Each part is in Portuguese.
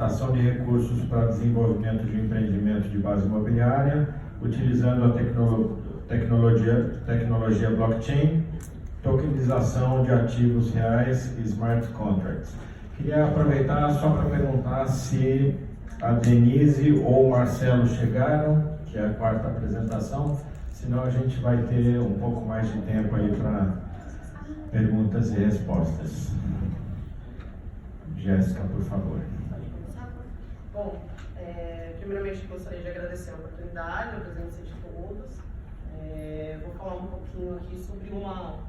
captação de recursos para desenvolvimento de empreendimento de base imobiliária, utilizando a tecnologia blockchain, tokenização de ativos reais e smart contracts. Queria aproveitar só para perguntar se a Denise ou o Marcelo chegaram, que é a quarta apresentação, senão a gente vai ter um pouco mais de tempo aí para perguntas e respostas. Jéssica, por favor. Bom, primeiramente gostaria de agradecer a oportunidade, a presença de todos. Vou falar um pouquinho aqui sobre uma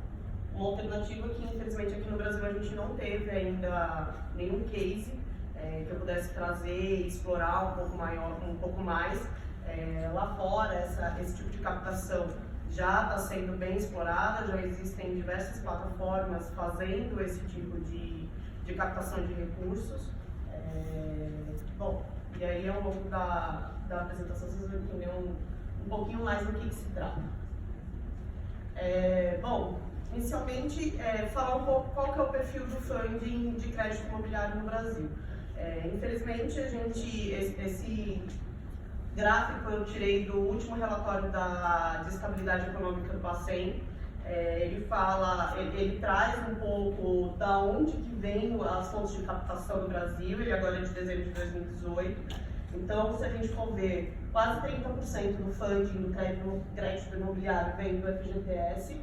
alternativa que, infelizmente, aqui no Brasil a gente não teve ainda nenhum case que eu pudesse trazer e explorar um pouco mais. Lá fora, esse tipo de captação já está sendo bem explorada, já existem diversas plataformas fazendo esse tipo de captação de recursos. Bom, e aí ao longo da apresentação vocês vão entender um pouquinho mais do que se trata. Bom, inicialmente, falar um pouco qual que é o perfil do funding de crédito imobiliário no Brasil. Infelizmente, esse gráfico eu tirei do último relatório de estabilidade econômica do Bacen. Ele traz um pouco da onde que vem as fontes de captação do Brasil, ele agora é de dezembro de 2018. Então, se a gente for ver, quase 30% do funding do crédito imobiliário vem do FGTS,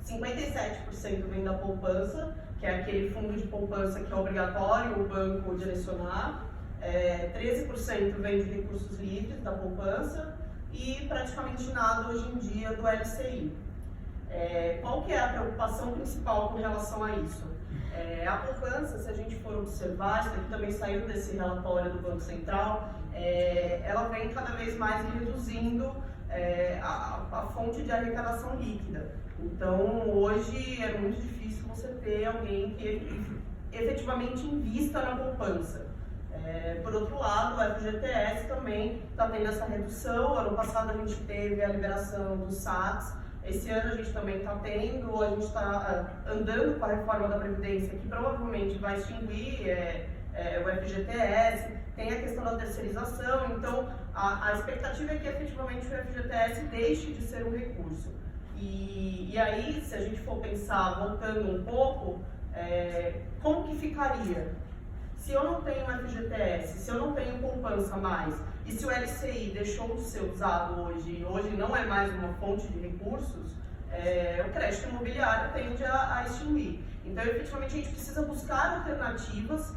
57% vem da poupança, que é aquele fundo de poupança que é obrigatório o banco direcionar, 13% vem de recursos livres da poupança e praticamente nada hoje em dia do LCI. Qual que é a preocupação principal com relação a isso? A poupança, se a gente for observar, isso aqui também saiu desse relatório do Banco Central, ela vem cada vez mais reduzindo a fonte de arrecadação líquida. Então, hoje é muito difícil você ter alguém que efetivamente invista na poupança. Por outro lado, o FGTS também está tendo essa redução. Ano passado a gente teve a liberação dos saques. Esse ano a gente também está tendo, a gente está andando com a reforma da Previdência, que provavelmente vai extinguir o FGTS, tem a questão da terceirização, então a expectativa é que efetivamente o FGTS deixe de ser um recurso. E aí, se a gente for pensar, voltando um pouco, como que ficaria? Se eu não tenho FGTS, se eu não tenho poupança mais, e se o LCI deixou de ser usado hoje não é mais uma fonte de recursos, o crédito imobiliário tende a extinguir. Então, efetivamente, a gente precisa buscar alternativas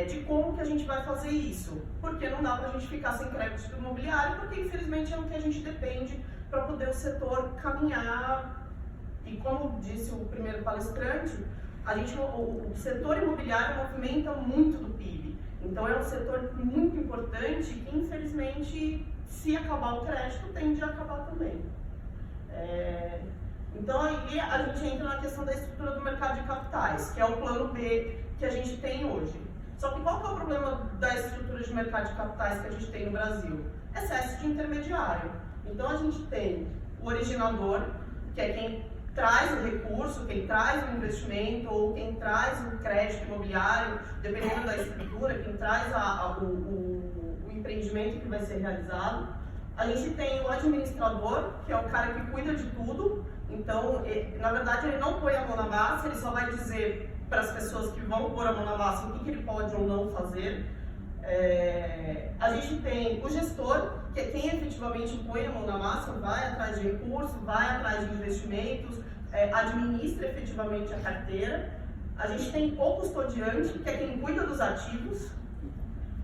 de como que a gente vai fazer isso. Porque não dá para a gente ficar sem crédito imobiliário, porque, infelizmente, é o que a gente depende para poder o setor caminhar. E como disse o primeiro palestrante, o setor imobiliário movimenta muito do PIB. Então, é um setor muito importante que, infelizmente, se acabar o crédito, tende a acabar também. Então, aí a gente entra na questão da estrutura do mercado de capitais, que é o plano B que a gente tem hoje. Só que qual que é o problema da estrutura de mercado de capitais que a gente tem no Brasil? Excesso de intermediário. Então, a gente tem o originador, que é quem traz o recurso, quem traz o investimento ou quem traz o crédito imobiliário, dependendo da estrutura, quem traz o empreendimento que vai ser realizado. A gente tem o administrador, que é o cara que cuida de tudo. Então, na verdade, ele não põe a mão na massa, ele só vai dizer para as pessoas que vão pôr a mão na massa o que ele pode ou não fazer. A gente tem o gestor, que é quem efetivamente põe a mão na massa, vai atrás de recursos, vai atrás de investimentos, administra efetivamente a carteira. A gente tem o custodiante, que é quem cuida dos ativos.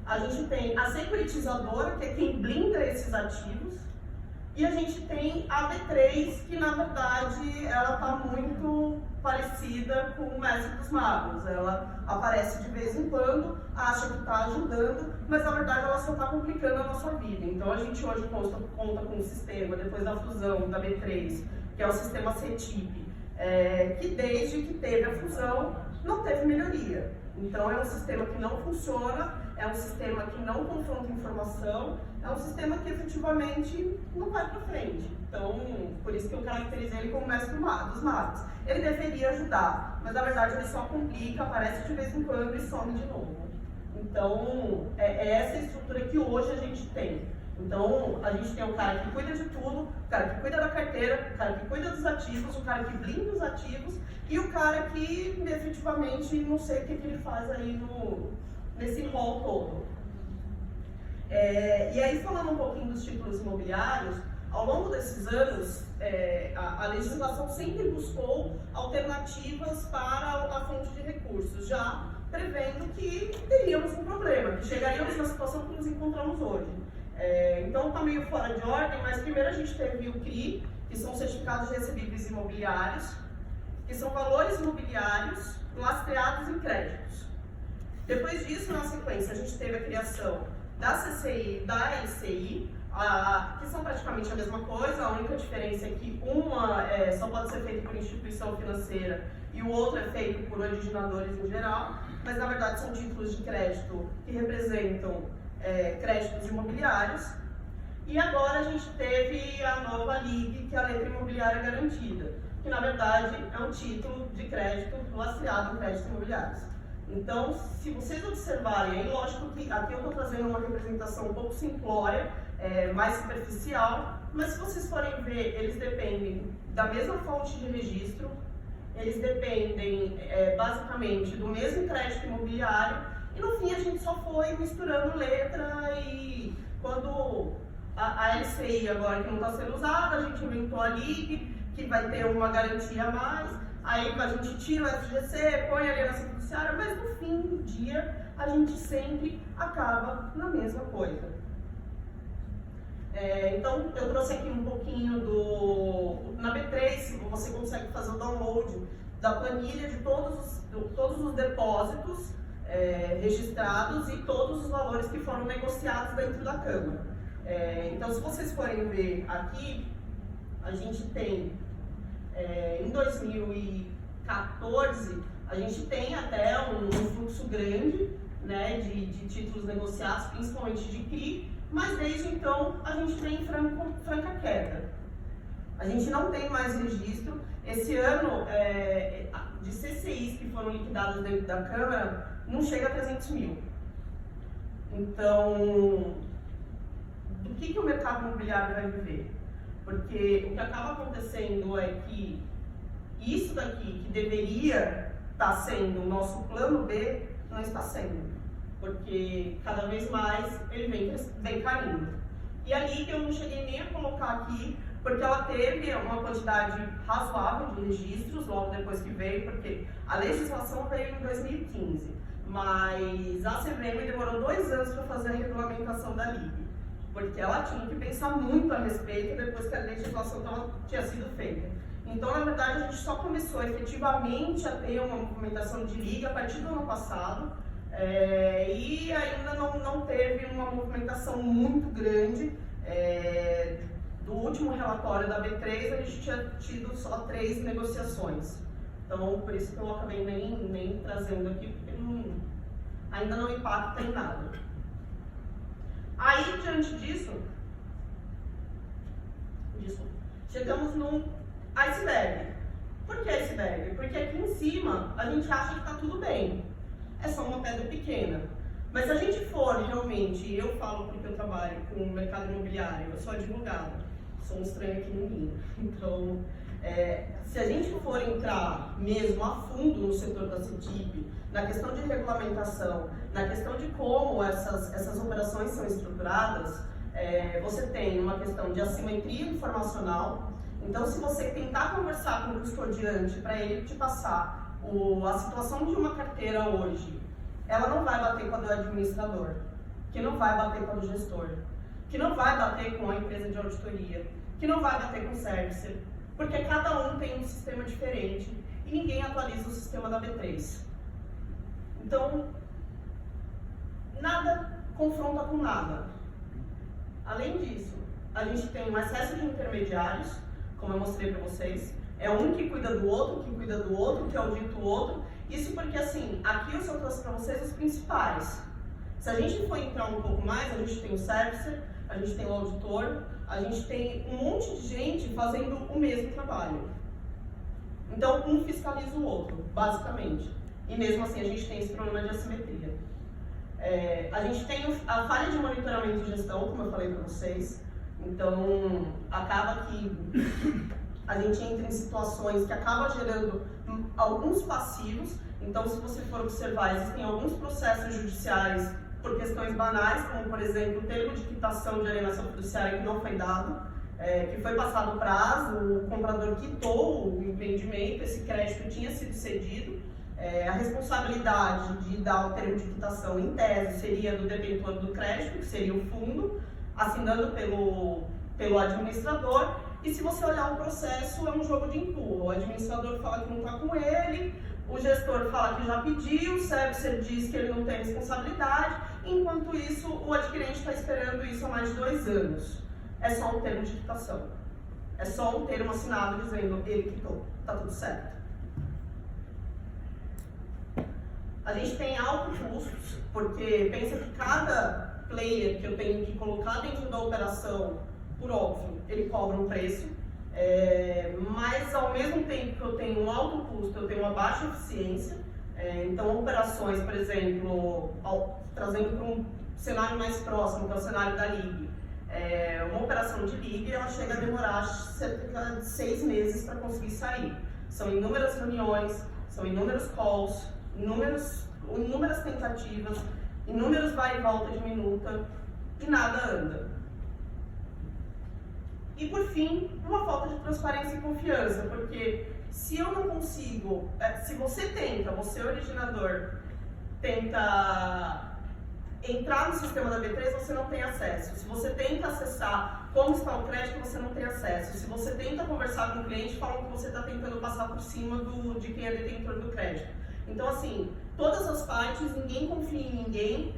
A gente tem a securitizadora, que é quem blinda esses ativos. E a gente tem a B3, que na verdade ela está muito parecida com o Mestre dos Magos. Ela aparece de vez em quando, acha que está ajudando, mas na verdade ela só está complicando a nossa vida. Então a gente hoje conta com um sistema, depois da fusão da B3, que é o sistema CETIP, que desde que teve a fusão não teve melhoria. Então é um sistema que não funciona, é um sistema que não confronta informação, é um sistema que efetivamente não vai para frente. Então, por isso que eu caracterizei ele como mestre dos magos. Ele deveria ajudar, mas na verdade ele só complica, aparece de vez em quando e some de novo. Então, é essa estrutura que hoje a gente tem. Então, a gente tem o cara que cuida de tudo, o cara que cuida da carteira, o cara que cuida dos ativos, o cara que blinda os ativos e o cara que, efetivamente, não sei o que ele faz aí nesse rol todo. E aí, falando um pouquinho dos títulos imobiliários, ao longo desses anos, a legislação sempre buscou alternativas para a fonte de recursos, já prevendo que teríamos um problema, que chegaríamos na situação que nos encontramos hoje. Então está meio fora de ordem, mas primeiro a gente teve o CRI, que são certificados de recebíveis imobiliários, que são valores imobiliários lastreados em créditos. Depois disso, na sequência, a gente teve a criação da CCI e da LCI, que são praticamente a mesma coisa, a única diferença é que uma só pode ser feita por instituição financeira e o outro é feito por originadores em geral, mas na verdade são títulos de crédito que representam créditos imobiliários. E agora a gente teve a nova LIG, que é a Letra Imobiliária Garantida, que na verdade é um título de crédito lastreado em créditos imobiliários. Então, se vocês observarem, aí lógico que aqui eu estou trazendo uma representação um pouco simplória, mais superficial, mas se vocês forem ver, eles dependem da mesma fonte de registro, eles dependem basicamente do mesmo crédito imobiliário, e no fim a gente só foi misturando letra, e quando a LCI agora que não está sendo usada, a gente inventou a LIG, que vai ter uma garantia a mais, aí a gente tira o FGC, põe a aliança fiduciária, mas no fim do dia a gente sempre acaba na mesma coisa. Então eu trouxe aqui um pouquinho na B3, você consegue fazer o download da planilha de todos os depósitos registrados e todos os valores que foram negociados dentro da Câmara. Então, se vocês forem ver aqui, a gente tem, em 2014, a gente tem até um fluxo grande, né, de títulos negociados, principalmente de CRI, mas desde então a gente vem em franca queda. A gente não tem mais registro. Esse ano, de CCIs que foram liquidadas dentro da Câmara, não chega a 300 mil. Então, do que o mercado imobiliário vai viver? Porque o que acaba acontecendo é que isso daqui, que deveria estar sendo o nosso plano B, não está sendo. Porque cada vez mais ele vem caindo. E ali que eu não cheguei nem a colocar aqui, porque ela teve uma quantidade razoável de registros logo depois que veio, porque a legislação veio em 2015, mas a CVM demorou 2 anos para fazer a regulamentação da LIG, porque ela tinha que pensar muito a respeito depois que a legislação tinha sido feita. Então, na verdade, a gente só começou efetivamente a ter uma movimentação de LIG a partir do ano passado, e ainda não teve uma movimentação muito grande. Do último relatório da B3, a gente tinha tido só 3 negociações. Então, por isso que eu acabei nem trazendo aqui, porque ainda não impacta em nada. Aí, diante disso, chegamos num iceberg. Por que iceberg? Porque aqui em cima a gente acha que está tudo bem. É só uma pedra pequena. Mas se a gente for realmente, eu falo porque eu trabalho com o mercado imobiliário, eu sou advogada, sou um estranho aqui no ninho. Então, se a gente for entrar mesmo a fundo no setor da CETIP, na questão de regulamentação, na questão de como essas operações são estruturadas, você tem uma questão de assimetria informacional. Então, se você tentar conversar com o custodiante para ele te passar a situação de uma carteira hoje, ela não vai bater com a do administrador, que não vai bater com a do gestor, que não vai bater com a empresa de auditoria, que não vai bater com o servicer, porque cada um tem um sistema diferente e ninguém atualiza o sistema da B3. Então, nada confronta com nada. Além disso, a gente tem um excesso de intermediários, como eu mostrei para vocês. É um que cuida do outro, que audita o outro. Isso porque, assim, aqui eu só trouxe para vocês os principais. Se a gente for entrar um pouco mais, a gente tem o servicer, a gente tem o auditor, a gente tem um monte de gente fazendo o mesmo trabalho. Então, um fiscaliza o outro, basicamente. E mesmo assim, a gente tem esse problema de assimetria. A gente tem a falha de monitoramento e gestão, como eu falei para vocês. Então, acaba que a gente entra em situações que acabam gerando alguns passivos. Então, se você for observar, existem alguns processos judiciais por questões banais, como, por exemplo, o termo de quitação de alienação fiduciária que não foi dado, que foi passado o prazo, o comprador quitou o empreendimento, esse crédito tinha sido cedido. A responsabilidade de dar o termo de quitação, em tese, seria do detentor do crédito, que seria o fundo, assinando pelo administrador. E se você olhar o processo, é um jogo de empurra. O administrador fala que não está com ele, o gestor fala que já pediu, o servicer diz que ele não tem responsabilidade. Enquanto isso, o adquirente está esperando isso há mais de 2 anos. É só um termo de quitação. É só um termo assinado dizendo ele quitou. Está tudo certo. A gente tem altos custos, porque pensa que cada player que eu tenho que colocar dentro da operação, por óbvio, ele cobra um preço, mas ao mesmo tempo que eu tenho um alto custo, eu tenho uma baixa eficiência. Então, operações, por exemplo, trazendo para um cenário mais próximo, que é o cenário da Ligue, uma operação de Ligue, ela chega a demorar cerca de 6 meses para conseguir sair. São inúmeras reuniões, são inúmeros calls, inúmeras tentativas, inúmeros vai e volta de minuta, e nada anda. E por fim, uma falta de transparência e confiança, porque se eu não consigo, se você originador, tenta entrar no sistema da B3, você não tem acesso. Se você tenta acessar como está o crédito, você não tem acesso. Se você tenta conversar com o cliente, falam que você está tentando passar por cima de quem é detentor do crédito. Então, assim, todas as partes, ninguém confia em ninguém,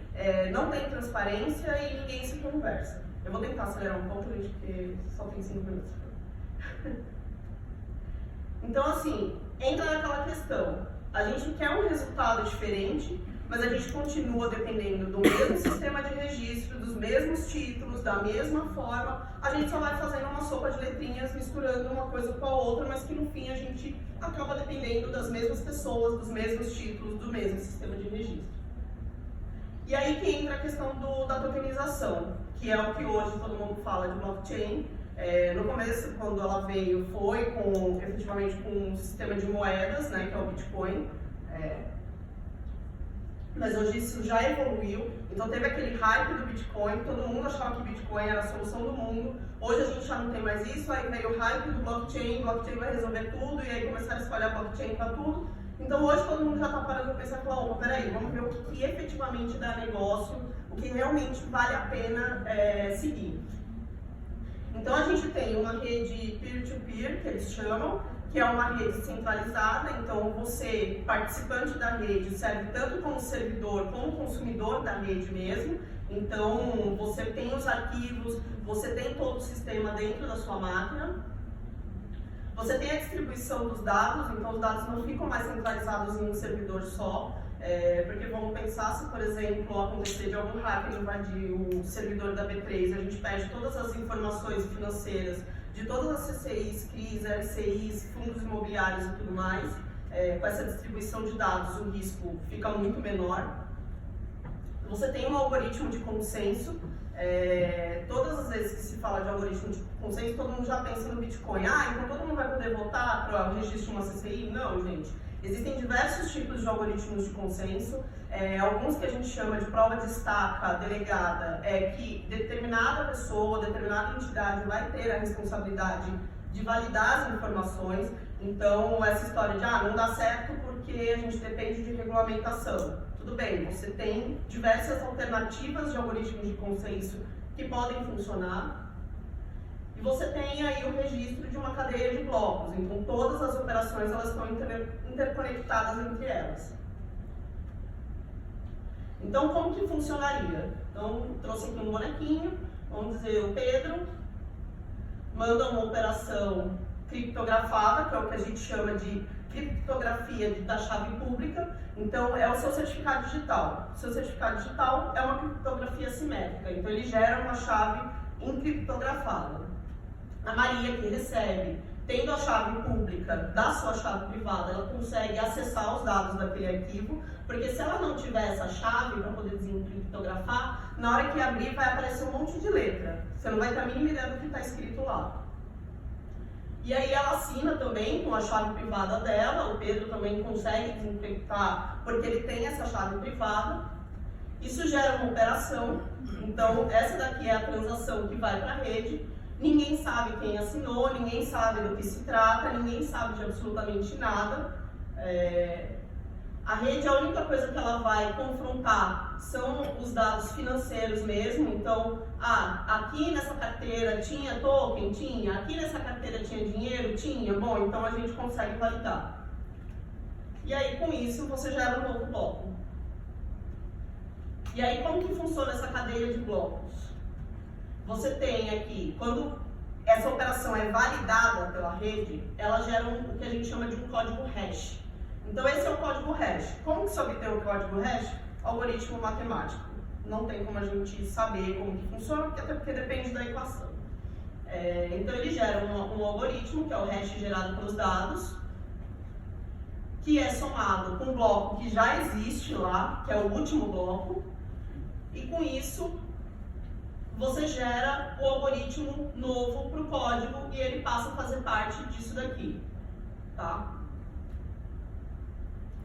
não tem transparência e ninguém se conversa. Eu vou tentar acelerar um pouco, gente, porque só tem 5 minutos. Então, assim, entra naquela questão. A gente quer um resultado diferente, mas a gente continua dependendo do mesmo sistema de registro, dos mesmos títulos, da mesma forma. A gente só vai fazendo uma sopa de letrinhas, misturando uma coisa com a outra, mas que no fim a gente acaba dependendo das mesmas pessoas, dos mesmos títulos, do mesmo sistema de registro. E aí que entra a questão da tokenização, que é o que hoje todo mundo fala de blockchain. No começo, quando ela veio, foi efetivamente com um sistema de moedas, né, que é o Bitcoin. Mas hoje isso já evoluiu, então teve aquele hype do Bitcoin, todo mundo achava que Bitcoin era a solução do mundo. Hoje a gente já não tem mais isso, aí veio o hype do blockchain vai resolver tudo, e aí começaram a espalhar blockchain para tudo. Então hoje todo mundo já está parando para pensar e falar, opa, peraí, vamos ver o que efetivamente dá negócio, o que realmente vale a pena seguir. Então a gente tem uma rede peer-to-peer, que eles chamam, que é uma rede centralizada. Então você, participante da rede, serve tanto como servidor como consumidor da rede mesmo. Então você tem os arquivos, você tem todo o sistema dentro da sua máquina. Você tem a distribuição dos dados, então os dados não ficam mais centralizados em um servidor só. Porque vamos pensar se, por exemplo, acontecer de algum hacker invadir o servidor da B3, a gente perde todas as informações financeiras de todas as CCIs, CRIs, LCIs, fundos imobiliários e tudo mais. Com essa distribuição de dados, o risco fica muito menor. Você tem um algoritmo de consenso. Todas as vezes que se fala de algoritmo de consenso, todo mundo já pensa no Bitcoin. Então todo mundo vai poder votar para o registro de uma CCI? Não, gente. Existem diversos tipos de algoritmos de consenso. Alguns que a gente chama de prova de estaca delegada, que determinada pessoa, determinada entidade vai ter a responsabilidade de validar as informações. Então, essa história de não dá certo porque a gente depende de regulamentação. Tudo bem, você tem diversas alternativas de algoritmos de consenso que podem funcionar. E você tem aí o registro de uma cadeia de blocos, então todas as operações elas estão interconectadas entre elas. Então, como que funcionaria? Então, trouxe aqui um bonequinho, vamos dizer, o Pedro manda uma operação criptografada, que é o que a gente chama de criptografia da chave pública. Então, é o seu certificado digital. O seu certificado digital é uma criptografia simétrica, então ele gera uma chave encriptografada. A Maria, que recebe tendo a chave pública da sua chave privada, ela consegue acessar os dados daquele arquivo, porque se ela não tiver essa chave para poder desencriptografar, na hora que abrir vai aparecer um monte de letra. Você não vai ter a mínima ideia do que está escrito lá. E aí ela assina também com a chave privada dela, o Pedro também consegue desencriptar, porque ele tem essa chave privada. Isso gera uma operação, então essa daqui é a transação que vai para a rede. Ninguém sabe quem assinou, ninguém sabe do que se trata, ninguém sabe de absolutamente nada. A rede, a única coisa que ela vai confrontar são os dados financeiros mesmo. Então, aqui nessa carteira tinha token? Tinha. Aqui nessa carteira tinha dinheiro? Tinha. Bom, então a gente consegue validar. E aí, com isso, você gera um novo bloco. E aí, como que funciona essa cadeia de blocos? Você tem aqui, quando essa operação é validada pela rede, ela gera o que a gente chama de um código hash. Então esse é o código hash. Como que se obtém o código hash? Algoritmo matemático. Não tem como a gente saber como que funciona, até porque depende da equação. Então ele gera um algoritmo, que é o hash gerado pelos dados, que é somado com um bloco que já existe lá, que é o último bloco, e com isso você gera o algoritmo novo para o código e ele passa a fazer parte disso daqui, tá?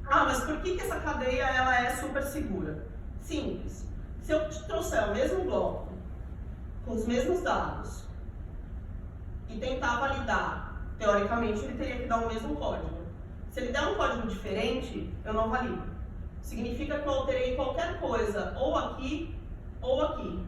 Mas por que essa cadeia ela é super segura? Simples. Se eu te trouxer o mesmo bloco, com os mesmos dados, e tentar validar, teoricamente ele teria que dar o mesmo código. Se ele der um código diferente, eu não valido. Significa que eu alterei qualquer coisa, ou aqui, ou aqui.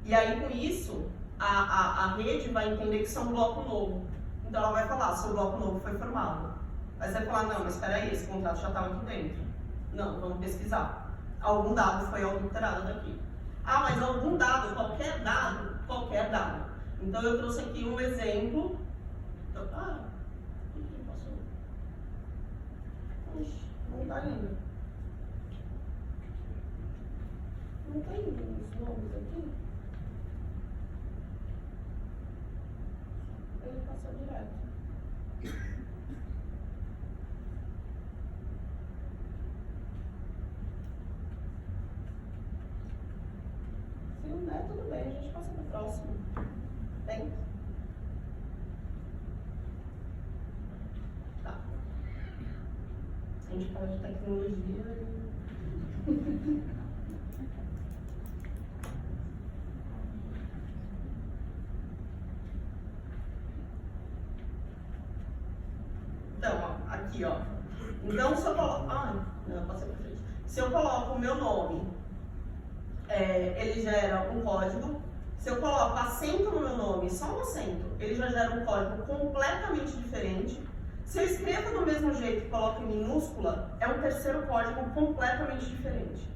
E aí, com isso, a rede vai entender que isso é um bloco novo. Então, ela vai falar, seu bloco novo foi formado. Aí você vai falar, não, mas espera aí, esse contrato já estava aqui dentro. Não, vamos pesquisar. Algum dado foi alterado daqui. Mas algum dado, qualquer dado, qualquer dado. Então, eu trouxe aqui um exemplo. O que passou? Não está indo. Não está indo os nomes aqui? Ele passou direto. Se não der, tudo bem, a gente passa para o próximo. Tem? Tá. A gente fala de tecnologia e... Então, aqui, ó. Então, se eu coloco... não, passei pra frente. Se eu coloco o meu nome, ele gera um código. Se eu coloco acento no meu nome, só um acento, ele já gera um código completamente diferente. Se eu escrevo do mesmo jeito e coloco em minúscula, é um terceiro código completamente diferente.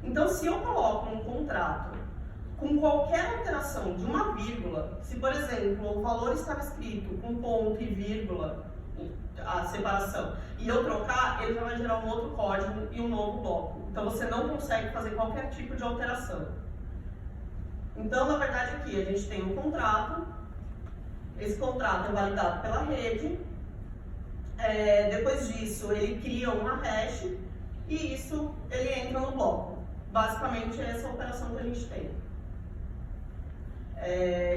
Então, se eu coloco um contrato com qualquer alteração de uma vírgula, se, por exemplo, o valor estava escrito com ponto e vírgula, a separação, e eu trocar, ele já vai gerar um outro código e um novo bloco. Então você não consegue fazer qualquer tipo de alteração. Então, na verdade, aqui a gente tem um contrato, esse contrato é validado pela rede, depois disso ele cria uma hash e isso ele entra no bloco. Basicamente é essa operação que a gente tem.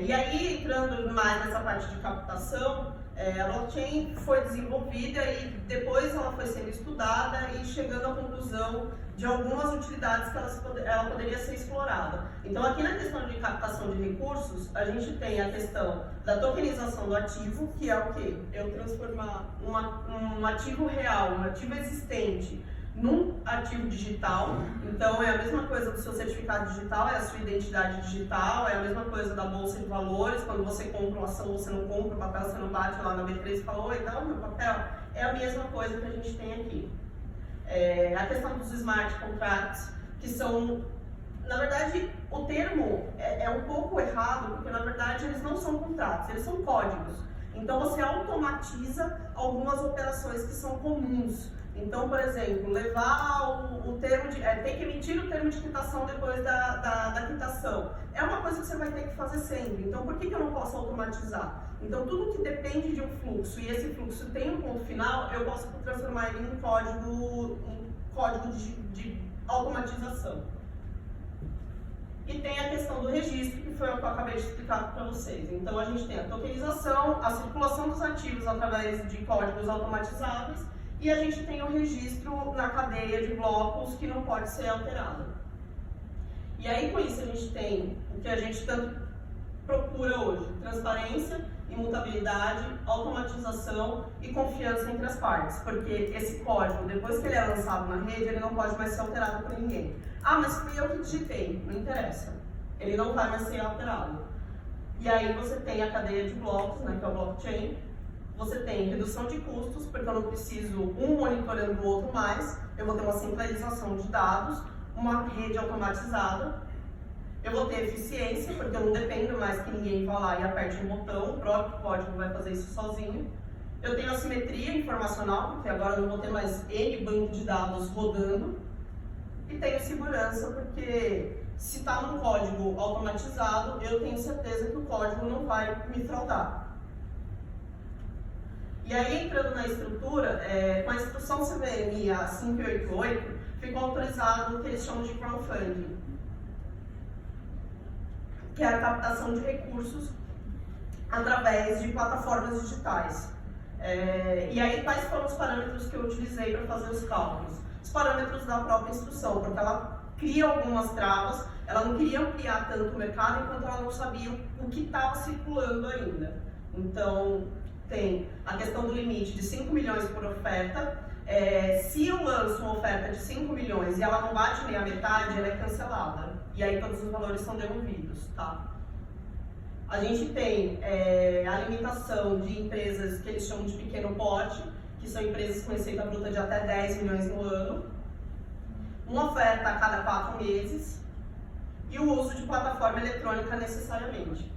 E aí, entrando mais nessa parte de captação, a blockchain foi desenvolvida e depois ela foi sendo estudada e chegando à conclusão de algumas utilidades que ela poderia ser explorada. Então, aqui na questão de captação de recursos, a gente tem a questão da tokenização do ativo, que é o quê? Eu transformar um ativo real, um ativo existente, num ativo digital. Então é a mesma coisa do seu certificado digital, é a sua identidade digital, é a mesma coisa da bolsa de valores, quando você compra uma ação, você não compra o papel, você não bate lá na B3 e fala, oi, dá o meu papel. É a mesma coisa que a gente tem aqui. A questão dos smart contracts, que são, na verdade, o termo é um pouco errado, porque na verdade eles não são contratos, eles são códigos. Então você automatiza algumas operações que são comuns. Então, por exemplo, levar o termo de... tem que emitir o termo de quitação depois da quitação. operação. É uma coisa que você vai ter que fazer sempre. Então, por que eu não posso automatizar? Então, tudo que depende de um fluxo e esse fluxo tem um ponto final, eu posso transformar ele em código de automatização. E tem a questão do registro, que foi o que eu acabei de explicar para vocês. Então, a gente tem a tokenização, a circulação dos ativos através de códigos automatizados, e a gente tem o registro na cadeia de blocos que não pode ser alterado. E aí, com isso, a gente tem o que a gente tanto procura hoje: transparência, imutabilidade, automatização e confiança entre as partes. Porque esse código, depois que ele é lançado na rede, ele não pode mais ser alterado por ninguém. Ah, mas fui eu que digitei. Não interessa. Ele não vai mais ser alterado. E aí você tem a cadeia de blocos, né, que é o blockchain. Você tem redução de custos, porque eu não preciso um monitorando o outro mais. Eu vou ter uma centralização de dados, uma rede automatizada. Eu vou ter eficiência, porque eu não dependo mais que ninguém vá lá e aperte um botão, o próprio código vai fazer isso sozinho. Eu tenho assimetria informacional, porque agora eu não vou ter mais N banco de dados rodando. E tenho segurança, porque se está num código automatizado, eu tenho certeza que o código não vai me fraudar. E aí, entrando na estrutura, com a instrução CVM A 588, ficou autorizado o que eles chamam de crowdfunding, que é a captação de recursos através de plataformas digitais. E aí, quais foram os parâmetros que eu utilizei para fazer os cálculos? Os parâmetros da própria instrução, porque ela cria algumas travas, ela não queria ampliar tanto o mercado enquanto ela não sabia o que estava circulando ainda. Então, tem a questão do limite de 5 milhões por oferta. Se eu lanço uma oferta de 5 milhões e ela não bate nem a metade, ela é cancelada. E aí todos os valores são devolvidos, tá? A gente tem a limitação de empresas que eles chamam de pequeno porte, que são empresas com receita bruta de até 10 milhões no ano. Uma oferta a cada 4 meses. E o uso de plataforma eletrônica necessariamente.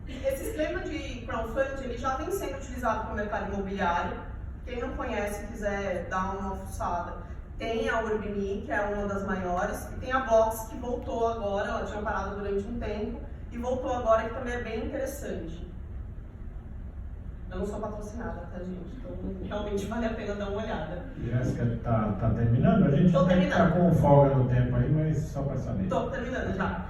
Esse esquema de crowdfunding ele já vem sendo utilizado no mercado imobiliário. Quem não conhece, quiser dar uma fuçada, tem a Urbimi, que é uma das maiores, e tem a Blocks, que voltou agora, ela tinha parado durante um tempo, e voltou agora, que também é bem interessante. Eu não sou patrocinada, tá, gente? Então, realmente vale a pena dar uma olhada. Jéssica, tá terminando? A gente Tô tem que terminando. estar com folga no tempo aí, mas só para saber. Tô terminando já.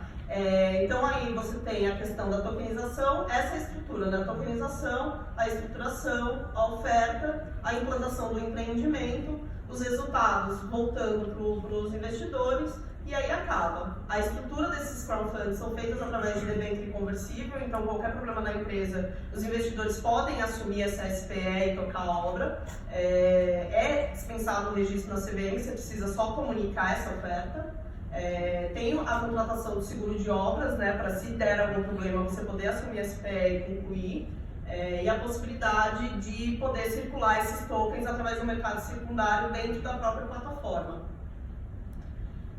Então aí você tem a questão da tokenização, essa estrutura da tokenização, a estruturação, a oferta, a implantação do empreendimento, os resultados voltando para os investidores e aí acaba. A estrutura desses crowdfunding são feitas através de debênture conversível, então qualquer problema na empresa, os investidores podem assumir essa SPE e tocar a obra. É dispensado o registro na CVM, você precisa só comunicar essa oferta. Tem a contratação do seguro de obras, né, para se der algum problema você poder assumir a SPE e concluir, e a possibilidade de poder circular esses tokens através do mercado secundário dentro da própria plataforma.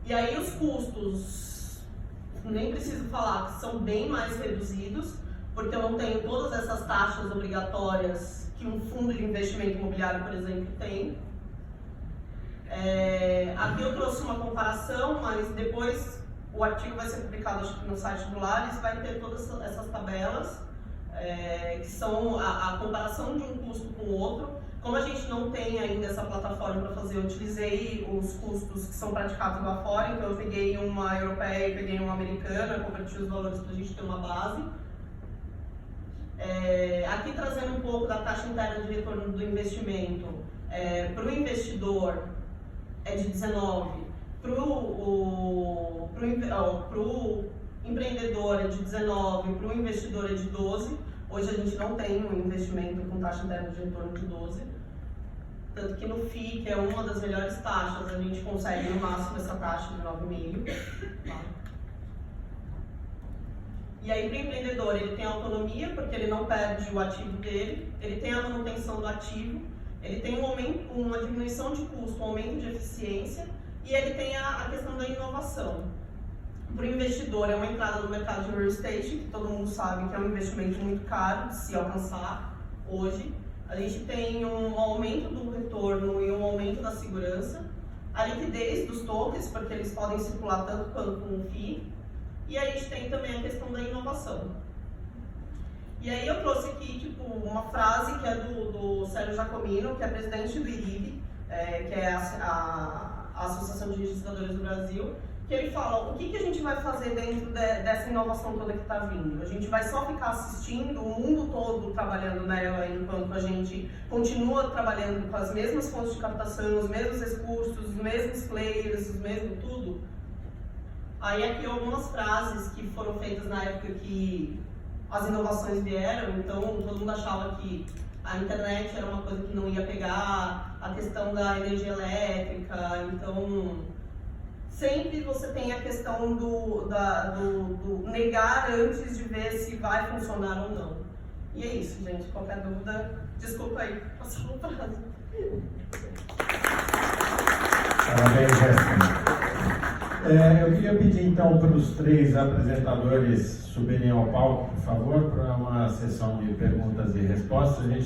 E aí os custos, nem preciso falar, que são bem mais reduzidos, porque eu não tenho todas essas taxas obrigatórias que um fundo de investimento imobiliário, por exemplo, tem. Aqui eu trouxe uma comparação, mas depois o artigo vai ser publicado acho que no site do Lares, vai ter todas essas tabelas, que são a comparação de um custo com o outro. Como a gente não tem ainda essa plataforma para fazer, eu utilizei os custos que são praticados lá fora, então eu peguei uma europeia e peguei uma americana, converti os valores para a gente ter uma base. Aqui trazendo um pouco da taxa interna de retorno do investimento, para o investidor é de 19, para o empreendedor é de 19, para o investidor é de 12. Hoje a gente não tem um investimento com taxa interna de retorno de 12. Tanto que no FII, que é uma das melhores taxas, a gente consegue no máximo essa taxa de 9,5. Tá? E aí para o empreendedor ele tem autonomia, porque ele não perde o ativo dele, ele tem a manutenção do ativo, ele tem uma diminuição de custo, um aumento de eficiência e ele tem a questão da inovação. Para o investidor é uma entrada no mercado de real estate, que todo mundo sabe que é um investimento muito caro de se alcançar hoje. A gente tem um aumento do retorno e um aumento da segurança, a liquidez dos tokens, porque eles podem circular tanto quanto com o FII, E aí a gente tem também a questão da inovação. E aí eu trouxe aqui tipo, uma frase que é do Sérgio Giacomino, que é presidente do IRIB, que é a Associação de Registradores do Brasil, que ele fala, o que a gente vai fazer dentro dessa inovação toda que está vindo? A gente vai só ficar assistindo o mundo todo trabalhando nela, enquanto a gente continua trabalhando com as mesmas fontes de captação, os mesmos recursos, os mesmos players, os mesmos tudo? Aí aqui algumas frases que foram feitas na época que as inovações vieram, então todo mundo achava que a internet era uma coisa que não ia pegar, a questão da energia elétrica, então sempre você tem a questão do negar antes de ver se vai funcionar ou não. E é isso, gente. Qualquer dúvida, desculpa aí, passou o prazo. Parabéns, Jéssica. Eu queria pedir então para os 3 apresentadores subirem ao palco, por favor, para uma sessão de perguntas e respostas. A gente